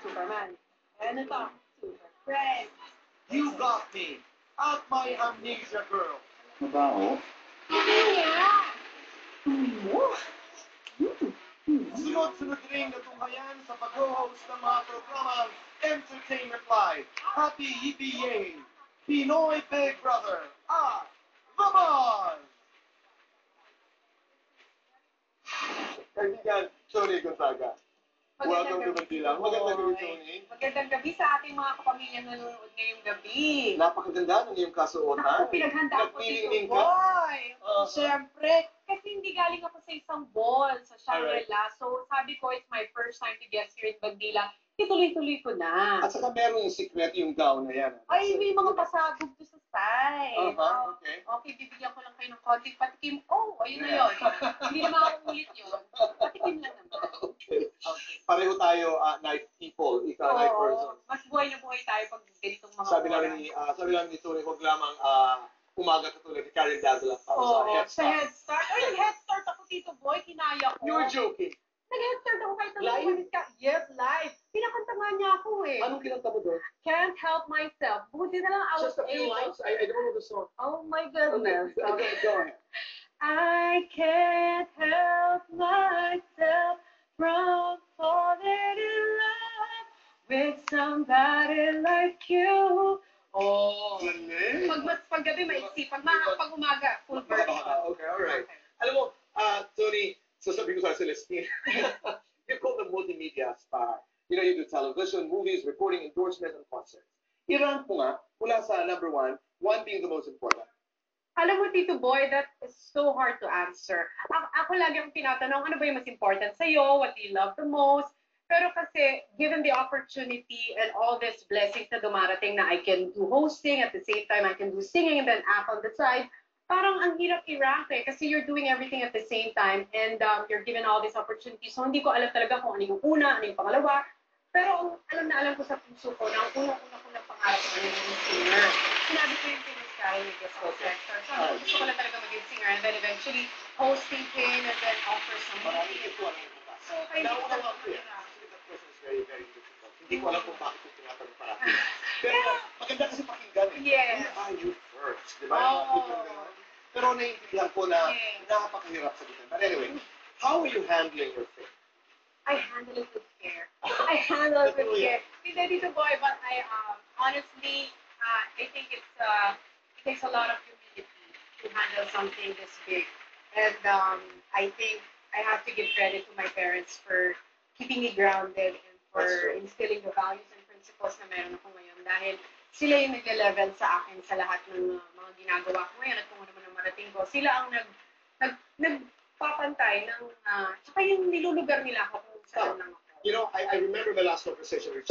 Superman. And ito, Super Friend. You got me. At my amnesia girl. Mabaho? Sunod-sunod rin na tunghayan sa pag-host ng mga programang Entertainment Live. Happy Yippee Yay! Pinoy Big Brother at The Buzz! Kaibigan, Tony Gonzaga. Welcome to Manila. Magandang gabi, Tony. Magandang gabi sa ating mga kapamilyang nanonood ngayong gabi. Napakaganda ng iyong kasuotan. Pinaghandaan ko dito, Nagpililing ka. boy. Siyempre, kasi hindi galing ako sa isang ball sa Shangri-La. So, sabi ko, it's my first time to guest here in Bandila. Ituloy-tuloy ko na. At saka meron yung secret yung gown na yan. Ay, may mga pasabog to sa side. Okay. Okay, bibigyan ko lang kayo ng konting patikim. Oh, ayun na yun. Hindi na makakaulit yun. Patikim lang naman. Okay. Pareho tayo night people, ikaw night person. Mas buhay na buhay tayo pag ganitong mga Sabi namin ni Tony, huwag lamang umaga katulad ni Karen Dazzler para sa Head Start. Ay, Head Start ako dito, boy. Kinaya ko. You were joking. Nag-Head Start ako kahit Live? Yes, live. Pinakanta nga niya ako eh. Anong kinanta mo doon? Can't help myself. Buti na lang I was Just a few able. lines? I don't know the song. Oh my goodness. Okay, go ahead. I can't help myself from falling in love with somebody like you. Oh. Galing. Pag gabi maiksi, pag umaga, full version. Okay, alright. Alam mo, Tony, sasabihin ko sa Celestine, you're called the multimedia star. You know, you do television, movies, recording, endorsement, and concerts. I-rank mo nga, mula sa number one being the most important. Alam mo, Tito Boy, that is so hard to answer. Ako lagi akong tinatanong, ano ba yung mas important sa'yo? What do you love the most? Pero kasi, given the opportunity and all these blessings na dumarating na I can do hosting, at the same time I can do singing and then act on the side, parang ang hirap i-rank eh, kasi you're doing everything at the same time and you're given all these opportunities. So hindi ko alam talaga kung ano yung una, ano yung pangalawa. Pero alam na alam ko sa puso ko na ang unang-una ko ng pangarap ko na yung singer. Sinabi ko yung Prince Karen yung guest host director. So gusto ko lang talaga maging singer and then eventually hosting came and then offer some money. So kaya hindi ko alam kung Actually, that question is very, very difficult. Hindi ko alam kung bakit yung tinatanong parati. Pero maganda kasi pakinggan eh. Yes. Who are you first? Di ba? Pero naiintindihan ko na napakahirap sagutin. But anyway, how are you handling your faith? I handle it with care. I handle it with care. Hindi dito boy, but I honestly, I think it takes a lot of humility to handle something this big. And I think I have to give credit to my parents for keeping me grounded and for instilling the values and principles na meron ako ngayon. Dahil sila yung nag-level sa akin sa lahat ng mga ginagawa ko ngayon at kung ano man ang marating ko. Sila ang nagpapantay ng, tsaka yung nilulugar nila ako kung saan lang ako. You know, I remember my last conversation with